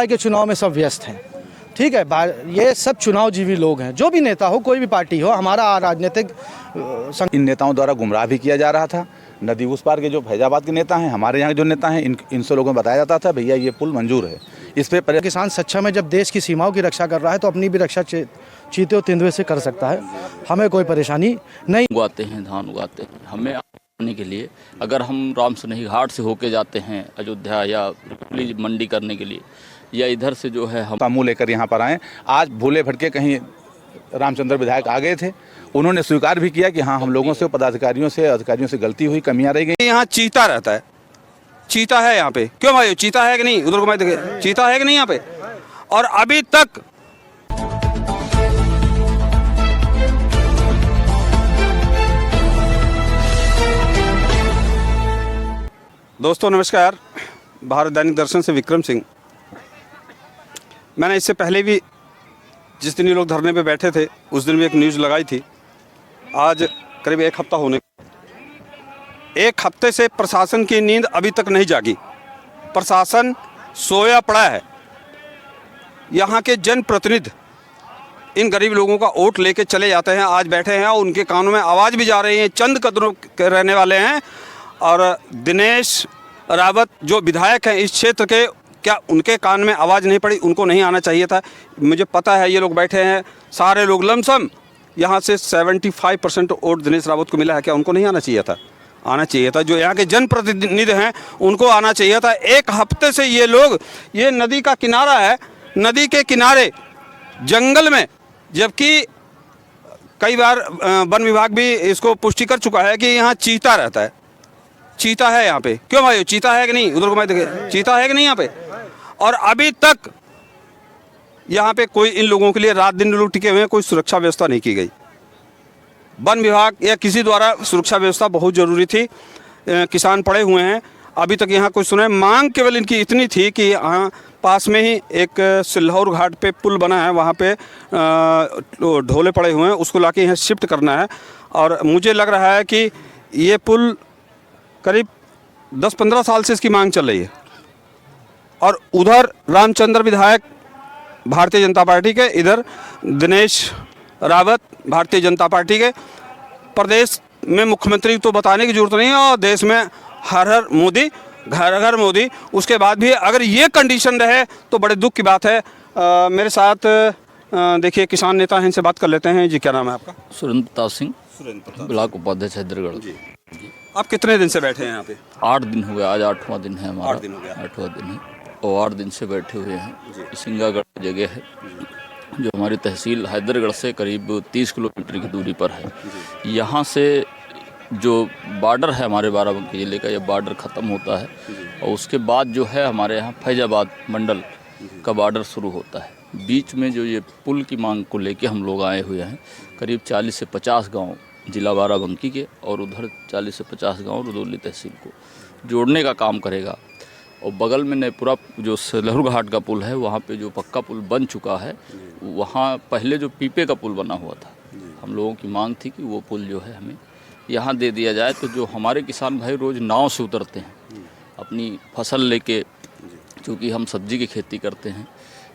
के चुनाव में सब व्यस्त हैं। ठीक है, ये सब चुनावजीवी लोग हैं, जो भी नेता हो, कोई भी पार्टी हो। हमारा राजनीतिक इन नेताओं द्वारा गुमराह भी किया जा रहा था। नदी उस पार के जो फैजाबाद के नेता हैं, हमारे यहाँ के जो नेता हैं, इनसे लोगों को बताया जाता था भैया ये पुल मंजूर है। इस पे किसान सच्चा में जब देश की सीमाओं की रक्षा कर रहा है तो अपनी भी रक्षा चीते और तेंदुए से कर सकता है। हमें कोई परेशानी नहीं। उगाते हैं, धान उगाते हैं। हमें आने के लिए अगर हम रामसनेही घाट से होके जाते हैं अयोध्या या मंडी करने के लिए, या इधर से जो है हम मुँह लेकर यहाँ पर आए। आज भूले भटके कहीं रामचंद्र विधायक आ गए थे, उन्होंने स्वीकार भी किया कि हाँ हम लोगों से, पदाधिकारियों से, अधिकारियों से गलती हुई, कमियां रह गई। यहाँ चीता रहता है, चीता है यहाँ पे। क्यों भाई, चीता है कि नहीं? उधर को मैं देखे, चीता है कि नहीं यहाँ पे? और अभी तक दोस्तों नमस्कार, भारत दैनिक दर्शन से विक्रम सिंह। मैंने इससे पहले भी जिस दिन ये लोग धरने पे बैठे थे उस दिन भी एक न्यूज़ लगाई थी। आज करीब एक हफ्ता होने, एक हफ्ते से प्रशासन की नींद अभी तक नहीं जागी। प्रशासन सोया पड़ा है। यहाँ के जनप्रतिनिधि इन गरीब लोगों का वोट लेके चले जाते हैं, आज बैठे हैं और उनके कानों में आवाज़ भी जा रही है। चंद कदरों के रहने वाले हैं और दिनेश रावत जो विधायक हैं इस क्षेत्र के, क्या उनके कान में आवाज़ नहीं पड़ी? उनको नहीं आना चाहिए था। मुझे पता है ये लोग बैठे हैं, सारे लोग लमसम यहाँ से 75% वोट दिनेश रावत को मिला है। क्या उनको नहीं आना चाहिए था? आना चाहिए था। जो यहाँ के जनप्रतिनिधि हैं उनको आना चाहिए था। एक हफ्ते से ये लोग, ये नदी का किनारा है, नदी के किनारे जंगल में, जबकि कई बार वन विभाग भी इसको पुष्टि कर चुका है कि यहाँ चीता रहता है। चीता है यहाँ पे। क्यों भाई, चीता है कि नहीं? उधर को मैं देखे, चीता है कि नहीं यहाँ पे? और अभी तक यहाँ पे कोई, इन लोगों के लिए रात दिन लोग टिके हुए हैं, कोई सुरक्षा व्यवस्था नहीं की गई। वन विभाग या किसी द्वारा सुरक्षा व्यवस्था बहुत ज़रूरी थी। किसान पड़े हुए हैं, अभी तक यहाँ कोई सुना है। मांग केवल इनकी इतनी थी कि यहाँ पास में ही एक सिल्हौर घाट पे पुल बना है, वहाँ पे ढोले पड़े हुए हैं, उसको लाके यहाँ शिफ्ट करना है। और मुझे लग रहा है कि ये पुल करीब 10-15 साल से इसकी मांग चल रही है। और उधर रामचंद्र विधायक भारतीय जनता पार्टी के, इधर दिनेश रावत भारतीय जनता पार्टी के। प्रदेश में मुख्यमंत्री तो बताने की जरूरत नहीं है, और देश में हर हर मोदी, घर घर मोदी। उसके बाद भी अगर ये कंडीशन रहे तो बड़े दुख की बात है। मेरे साथ देखिए किसान नेता हैं, इनसे बात कर लेते हैं। जी क्या नाम है आपका? सुरेंद्र प्रताप सिंह, ब्लॉक उपाध्यक्ष हैदरगढ़। जी, आप कितने दिन से बैठे हैं यहाँ पे? 8 दिन हो गए, आज 8वां दिन है हमारा। 8 दिन हो गया। 8वां दिन है और 8 दिन से बैठे हुए हैं। सिंगागढ़ जगह है जो हमारी तहसील हैदरगढ़ से करीब 30 किलोमीटर की दूरी पर है। यहाँ से जो बॉर्डर है हमारे बाराबंकी ज़िले का, ये बॉर्डर ख़त्म होता है और उसके बाद जो है हमारे यहाँ फैजाबाद मंडल का बॉर्डर शुरू होता है। बीच में जो ये पुल की मांग को लेके हम लोग आए हुए हैं, करीब 40 से 50 गांव जिला बाराबंकी के, और उधर 40 से 50 गांव रुदौली तहसील को जोड़ने का काम करेगा। और बगल में नेपुरा जो सिल्हौर घाट का पुल है, वहाँ पे जो पक्का पुल बन चुका है, वहाँ पहले जो पीपे का पुल बना हुआ था, हम लोगों की मांग थी कि वो पुल जो है हमें यहाँ दे दिया जाए। तो जो हमारे किसान भाई रोज़ नाव से उतरते हैं अपनी फसल लेके, क्योंकि हम सब्जी की खेती करते हैं,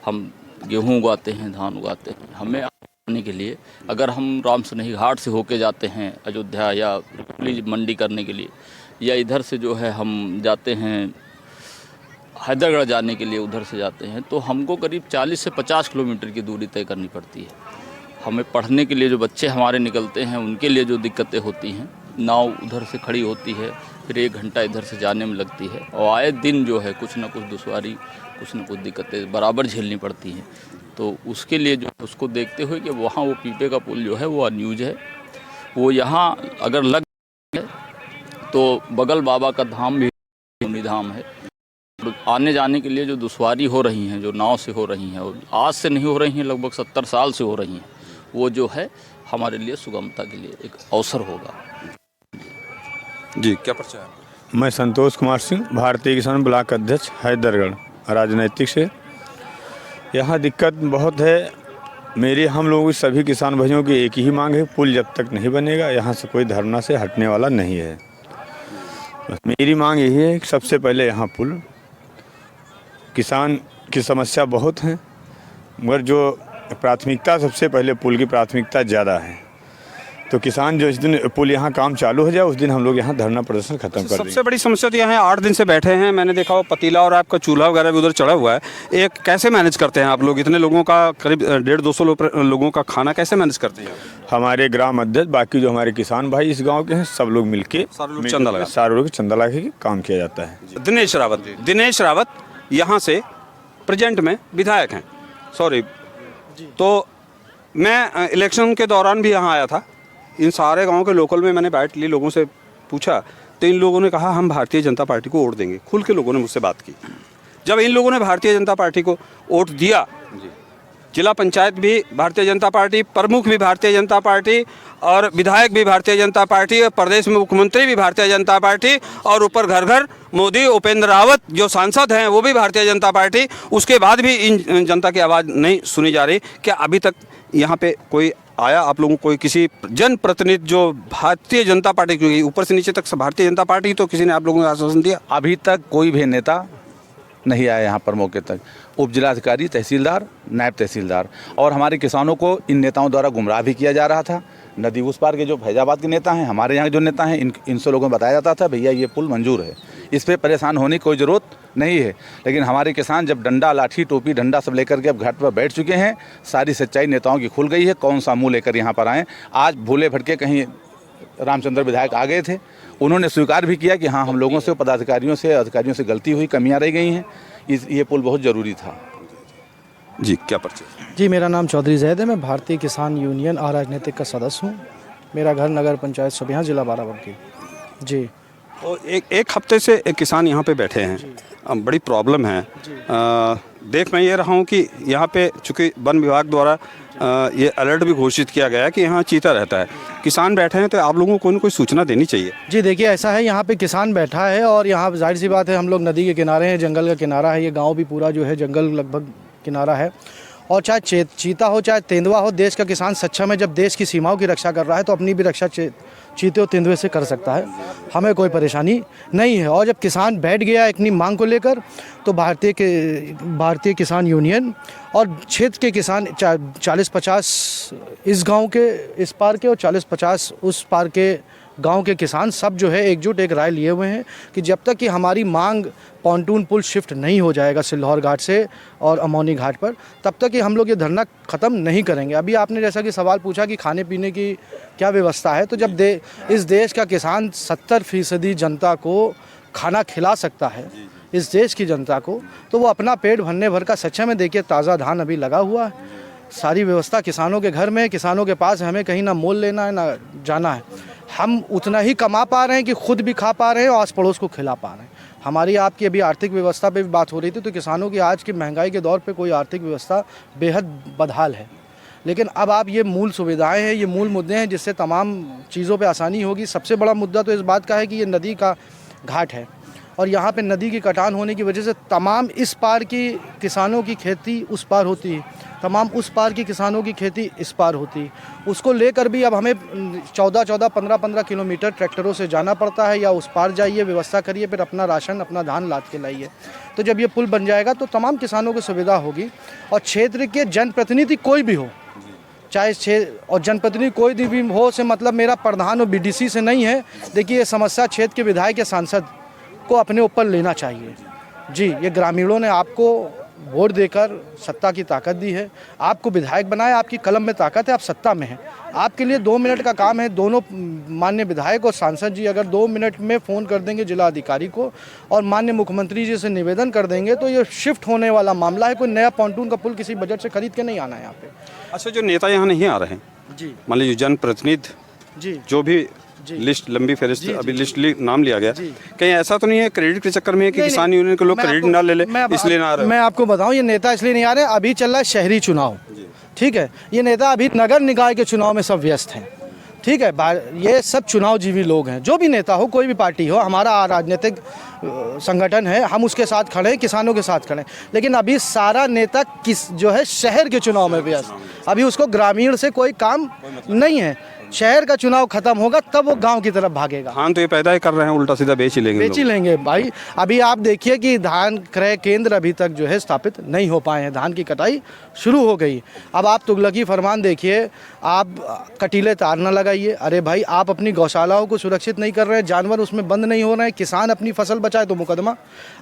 हम गेहूँ उगाते हैं, धान उगाते हैं। हमें आने के लिए अगर हम रामसनेही घाट से होके जाते हैं अयोध्या या मंडी करने के लिए, या इधर से जो है हम जाते हैं हैदरगढ़ जाने के लिए, उधर से जाते हैं, तो हमको करीब 40 से 50 किलोमीटर की दूरी तय करनी पड़ती है। हमें पढ़ने के लिए जो बच्चे हमारे निकलते हैं उनके लिए जो दिक्कतें होती हैं, नाव उधर से खड़ी होती है, फिर 1 घंटा इधर से जाने में लगती है, और आए दिन जो है कुछ ना कुछ दुश्वारी, कुछ न कुछ दिक्कतें बराबर झेलनी पड़ती हैं। तो उसके लिए जो उसको देखते हुए कि वहाँ वो पीपे का पुल जो है वो अनयूज है, वो यहाँ अगर लग है तो बगल बाबा का धाम भी धाम है। आने जाने के लिए जो दुश्वारी हो रही हैं, जो नाव से हो रही हैं, और आज से नहीं हो रही हैं, लगभग 70 साल से हो रही हैं, वो जो है हमारे लिए सुगमता के लिए एक अवसर होगा। जी क्या परिचय है? मैं संतोष कुमार सिंह, भारतीय किसान ब्लॉक अध्यक्ष हैदरगढ़, राजनीतिक से। यहाँ दिक्कत बहुत है। मेरी, हम लोगों की, सभी किसान भाइयों की एक ही मांग है, पुल जब तक नहीं बनेगा यहाँ से कोई धरना से हटने वाला नहीं है। बस मेरी मांग यही है कि सबसे पहले यहाँ पुल, किसान की समस्या बहुत हैं, मगर जो प्राथमिकता सबसे पहले पुल की प्राथमिकता ज़्यादा है। तो किसान जो इस दिन पुल यहाँ काम चालू हो जाए उस दिन हम लोग यहाँ धरना प्रदर्शन खत्म कर देंगे। सबसे बड़ी समस्या तो यहाँ 8 दिन से बैठे हैं, मैंने देखा वो पतीला और आपका चूल्हा वगैरह भी उधर चढ़ा हुआ है। एक कैसे मैनेज करते हैं आप लोग? इतने लोगों का करीब 150-200 लोगों का खाना कैसे मैनेज करते हैं? हमारे ग्राम अध्यक्ष, बाकी जो हमारे किसान भाई इस गांव के हैं, सब लोग मिलके सारे लोग चंदा लगा के काम किया जाता है। दिनेश रावत यहाँ से प्रेजेंट में विधायक हैं, सॉरी। तो मैं इलेक्शन के दौरान भी यहाँ आया था, इन सारे गांव के लोकल में मैंने बैठ ली, लोगों से पूछा तो इन लोगों ने कहा हम भारतीय जनता पार्टी को वोट देंगे। खुल के लोगों ने मुझसे बात की। जब इन लोगों ने भारतीय जनता पार्टी को वोट दिया, जिला पंचायत भी भारतीय जनता पार्टी, प्रमुख भी भारतीय जनता पार्टी और विधायक भी भारतीय जनता पार्टी और प्रदेश में मुख्यमंत्री भी भारतीय जनता पार्टी और ऊपर घर घर मोदी, उपेंद्र रावत जो सांसद हैं वो भी भारतीय जनता पार्टी। उसके बाद भी इन जनता की आवाज़ नहीं सुनी जा रही। क्या अभी तक यहाँ पे कोई आया आप लोगों को, कोई किसी जनप्रतिनिधि जो भारतीय जनता पार्टी, क्योंकि ऊपर से नीचे तक भारतीय जनता पार्टी, तो किसी ने आप लोगों को आश्वासन दिया? अभी तक कोई भी नेता नहीं आया यहाँ पर मौके तक। उप जिलाधिकारी, तहसीलदार, नायब तहसीलदार और हमारे किसानों को इन नेताओं द्वारा गुमराह भी किया जा रहा था। नदी उस पार के जो फैजाबाद के नेता हैं, हमारे यहाँ जो नेता हैं, इनसे लोगों को बताया जाता था भैया ये पुल मंजूर है, इस पर परेशान होने की कोई ज़रूरत नहीं है। लेकिन हमारे किसान जब डंडा, लाठी, टोपी, डंडा सब लेकर के अब घाट पर बैठ चुके हैं, सारी सच्चाई नेताओं की खुल गई है। कौन सा मुँह लेकर यहाँ पर आएँ? आज भूले भटके कहीं रामचंद्र विधायक आ गए थे, उन्होंने स्वीकार भी किया कि हाँ हम लोगों से, पदाधिकारियों से, अधिकारियों से गलती हुई, कमियाँ रह गई हैं, ये पुल बहुत ज़रूरी था। जी, क्या परिचय? जी, मेरा नाम चौधरी जैद है, मैं भारतीय किसान यूनियन अराजनीतिक का सदस्य हूँ। मेरा घर नगर पंचायत सुबिहा, जिला बाराबंकी। जी, तो एक हफ्ते से एक किसान यहाँ पे बैठे हैं, बड़ी प्रॉब्लम है। देख मैं ये रहा हूँ कि यहाँ पे चूँकि वन विभाग द्वारा ये अलर्ट भी घोषित किया गया है कि यहाँ चीता रहता है, किसान बैठे हैं, तो आप लोगों को कोई सूचना देनी चाहिए। जी देखिए, ऐसा है, यहाँ पे किसान बैठा है और यहाँ जाहिर सी बात है, हम लोग नदी के किनारे हैं, जंगल का किनारा है, ये गांव भी पूरा जो है जंगल लगभग किनारा है। और चाहे चीता हो चाहे तेंदुआ हो, देश का किसान सक्षम है। जब देश की सीमाओं की रक्षा कर रहा है तो अपनी भी रक्षा चीते और तेंदुए से कर सकता है, हमें कोई परेशानी नहीं है। और जब किसान बैठ गया अपनी मांग को लेकर, तो भारतीय किसान यूनियन और क्षेत्र के किसान 40-50 इस गांव के इस पार के और 40-50 उस पार के गांव के किसान सब जो है एकजुट एक राय लिए हुए हैं कि जब तक कि हमारी मांग पॉन्टून पुल शिफ्ट नहीं हो जाएगा सिल्लौर घाट से और अमौनी घाट पर, तब तक कि हम लोग ये धरना ख़त्म नहीं करेंगे। अभी आपने जैसा कि सवाल पूछा कि खाने पीने की क्या व्यवस्था है, तो जब इस देश का किसान 70% जनता को खाना खिला सकता है, इस देश की जनता को, तो वो अपना पेट भरने भर का सक्षम है। देखिए, ताज़ा धान अभी लगा हुआ है, सारी व्यवस्था किसानों के घर में, किसानों के पास, हमें कहीं ना मोल लेना है ना जाना है। हम उतना ही कमा पा रहे हैं कि खुद भी खा पा रहे हैं और आस पड़ोस को खिला पा रहे हैं। हमारी आपकी अभी आर्थिक व्यवस्था पे भी बात हो रही थी, तो किसानों की आज की महंगाई के दौर पे कोई आर्थिक व्यवस्था बेहद बदहाल है। लेकिन अब आप ये मूल सुविधाएं हैं, ये मूल मुद्दे हैं जिससे तमाम चीज़ों पे आसानी होगी। सबसे बड़ा मुद्दा तो इस बात का है कि ये नदी का घाट है और यहाँ पे नदी की कटान होने की वजह से तमाम इस पार की किसानों की खेती उस पार होती है, तमाम उस पार की किसानों की खेती इस पार होती है। उसको लेकर भी अब हमें 14-14, 15-15 किलोमीटर ट्रैक्टरों से जाना पड़ता है, या उस पार जाइए, व्यवस्था करिए, फिर अपना राशन, अपना धान लाद के लाइए। तो जब ये पुल बन जाएगा तो तमाम किसानों को सुविधा होगी। और क्षेत्र के जनप्रतिनिधि कोई भी हो, चाहे और जनप्रतिनिधि कोई भी हो से मतलब मेरा प्रधान और BDC से नहीं है। देखिए, ये समस्या क्षेत्र के विधायक या सांसद को अपने ऊपर लेना चाहिए। जी, ये ग्रामीणों ने आपको वोट देकर सत्ता की ताकत दी है, आपको विधायक बनाया, आपकी कलम में ताकत है, आप सत्ता में हैं। आपके लिए 2 मिनट का काम है। दोनों माननीय विधायक और सांसद जी अगर 2 मिनट में फ़ोन कर देंगे जिला अधिकारी को और माननीय मुख्यमंत्री जी से निवेदन कर देंगे, तो ये शिफ्ट होने वाला मामला है। कोई नया पॉन्टून का पुल किसी बजट से खरीद के नहीं आना है यहाँ पे। अच्छा, जो नेता यहाँ नहीं आ रहे हैं, जी, मान लीजिए जनप्रतिनिधि, जी, जो भी लिस्ट लंबी फहरिस्त, अभी लिस्ट नाम लिया गया, कहीं ऐसा तो नहीं है क्रेडिट के चक्कर में कि किसान यूनियन के लोग क्रेडिट ना ले इसलिए ना आ रहे? मैं आपको बताऊं, ये नेता इसलिए नहीं आ रहे, अभी चल रहा है शहरी चुनाव, ठीक है। ये नेता अभी नगर निकाय के चुनाव में सब व्यस्त हैं, ठीक है। ये सब चुनाव जीवी लोग हैं। जो भी नेता हो, कोई भी पार्टी हो, हमारा राजनीतिक संगठन है, हम उसके साथ खड़े हैं, किसानों के साथ खड़े हैं। लेकिन अभी सारा नेता जो है शहर के चुनाव में व्यस्त, अभी उसको ग्रामीण से कोई काम नहीं है। शहर का चुनाव खत्म होगा तब वो गांव की तरफ भागेगा। धान तो ये पैदा ही कर रहे हैं, उल्टा सीधा बेच ही लेंगे बेच ही लोग। लेंगे भाई। अभी आप देखिए कि धान क्रय केंद्र अभी तक जो है स्थापित नहीं हो पाए हैं, धान की कटाई शुरू हो गई। अब आप तुगलकी फरमान देखिए, आप कटीले तार न लगाइए। अरे भाई, आप अपनी गौशालाओं को सुरक्षित नहीं कर रहे हैं, जानवर उसमें बंद नहीं हो रहे हैं, किसान अपनी फसल बचाए तो मुकदमा।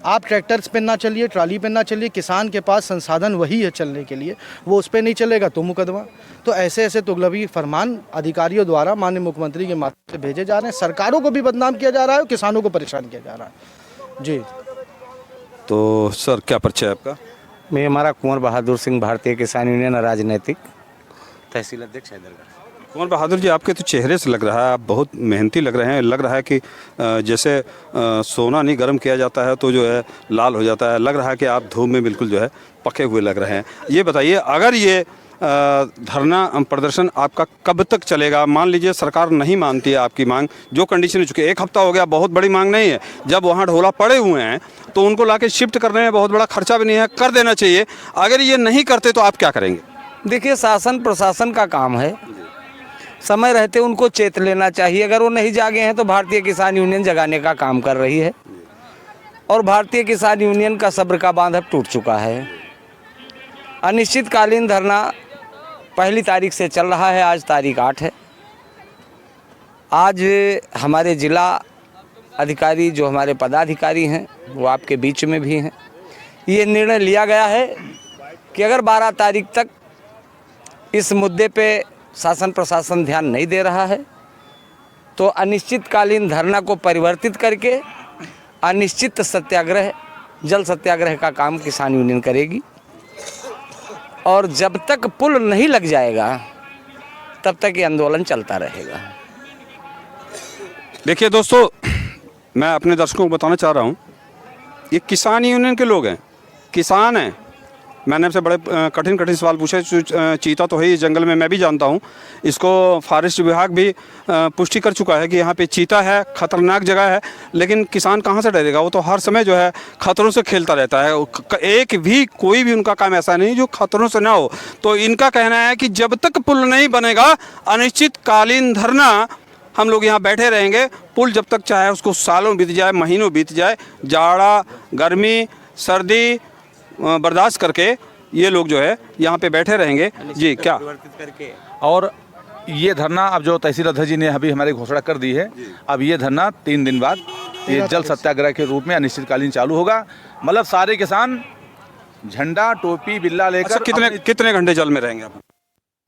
आप ट्रैक्टर्स पे ना चलिए, ट्राली पे ना चलिए, किसान के पास संसाधन वही है चलने के लिए, वो उस पर नहीं चलेगा तो मुकदमा। तो ऐसे ऐसे तुगलकी फरमान अधिकारियों द्वारा माननीय मुख्यमंत्री के माध्यम से भेजे जा रहे हैं। सरकारों को भी बदनाम किया जा रहा है, किसानों को परेशान किया जा रहा है जी। तो सर क्या परिचय है आपका? मैं हमारा कुंवर बहादुर सिंह, भारतीय किसान यूनियन राजनीतिक तहसील अध्यक्ष हैदरगढ़। कुंवर बहादुर जी, आपके तो चेहरे से लग रहा है आप बहुत मेहनती लग रहे हैं। लग रहा है कि जैसे सोना नहीं गर्म किया जाता है तो जो है लाल हो जाता है। लग रहा है कि आप धूप में बिल्कुल जो है पके हुए लग रहे हैं। ये बताइए, अगर ये धरना प्रदर्शन आपका कब तक चलेगा? मान लीजिए सरकार नहीं मानती है आपकी मांग, जो कंडीशन हो चुकी है, 1 हफ्ता हो गया, बहुत बड़ी मांग नहीं है। जब वहाँ ढोला पड़े हुए हैं तो उनको लाके शिफ्ट करने में बहुत बड़ा खर्चा भी नहीं है, कर देना चाहिए। अगर ये नहीं करते तो आप क्या करेंगे? देखिए, शासन प्रशासन का काम है, समय रहते उनको चेत लेना चाहिए। अगर वो नहीं जागे हैं तो भारतीय किसान यूनियन जगाने का काम कर रही है, और भारतीय किसान यूनियन का सब्र का बांध अब टूट चुका है। अनिश्चितकालीन धरना 1 तारीख से चल रहा है, आज तारीख 8 है। आज हमारे जिला अधिकारी, जो हमारे पदाधिकारी हैं, वो आपके बीच में भी हैं। ये निर्णय लिया गया है कि अगर 12 तारीख तक इस मुद्दे पे शासन प्रशासन ध्यान नहीं दे रहा है तो अनिश्चितकालीन धरना को परिवर्तित करके अनिश्चित सत्याग्रह, जल सत्याग्रह का काम किसान यूनियन करेगी। और जब तक पुल नहीं लग जाएगा तब तक ये आंदोलन चलता रहेगा। देखिए दोस्तों, मैं अपने दर्शकों को बताना चाह रहा हूँ, ये किसान यूनियन के लोग हैं, किसान हैं। मैंने आपसे बड़े कठिन कठिन सवाल पूछे। चीता तो है ही जंगल में, मैं भी जानता हूँ। इसको फॉरेस्ट विभाग भी पुष्टि कर चुका है कि यहाँ पे चीता है, खतरनाक जगह है। लेकिन किसान कहाँ से डरेगा? वो तो हर समय जो है खतरों से खेलता रहता है। एक भी कोई भी उनका काम ऐसा नहीं जो खतरों से ना हो। तो इनका कहना है कि जब तक पुल नहीं बनेगा, अनिश्चितकालीन धरना हम लोग यहाँ बैठे रहेंगे। पुल जब तक चाहे उसको सालों बीत जाए, महीनों बीत जाए, जाड़ा गर्मी सर्दी बर्दाश्त करके ये लोग जो है यहाँ पे बैठे रहेंगे जी। क्या और ये धरना अब जो तहसील अध्यक्ष जी ने अभी हमारी घोषणा कर दी है, अब ये धरना 3 दिन बाद ये जल सत्याग्रह के रूप में अनिश्चितकालीन चालू होगा। मतलब सारे किसान झंडा टोपी बिल्ला लेकर अच्छा, कितने घंटे जल में रहेंगे आप?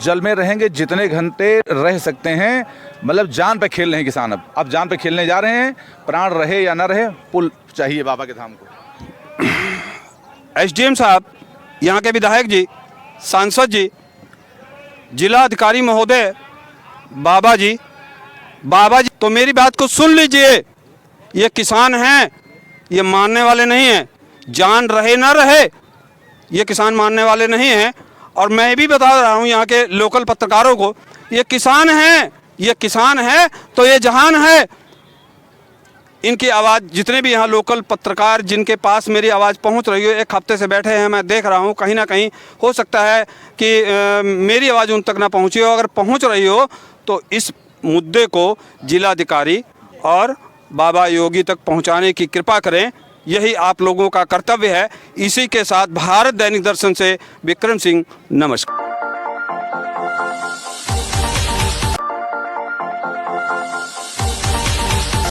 जल में रहेंगे जितने घंटे रह सकते हैं। मतलब जान पे खेल रहे हैं किसान, अब जान पे खेलने जा रहे हैं। प्राण रहे या ना रहे, पुल चाहिए बाबा के धाम को। एसडीएम साहब, यहाँ के विधायक जी, सांसद जी, जिला अधिकारी महोदय, बाबा जी, तो मेरी बात को सुन लीजिए। ये किसान हैं, ये मानने वाले नहीं हैं। जान रहे ना रहे, ये किसान मानने वाले नहीं हैं। और मैं भी बता रहा हूँ यहाँ के लोकल पत्रकारों को, ये किसान हैं, ये किसान है तो ये जहान है। इनकी आवाज़, जितने भी यहाँ लोकल पत्रकार जिनके पास मेरी आवाज़ पहुँच रही हो, 1 हफ्ते से बैठे हैं, मैं देख रहा हूँ कहीं ना कहीं हो सकता है कि मेरी आवाज़ उन तक ना पहुँची हो। अगर पहुँच रही हो तो इस मुद्दे को जिलाधिकारी और बाबा योगी तक पहुँचाने की कृपा करें। यही आप लोगों का कर्तव्य है। इसी के साथ भारत दैनिक दर्शन से विक्रम सिंह, नमस्कार।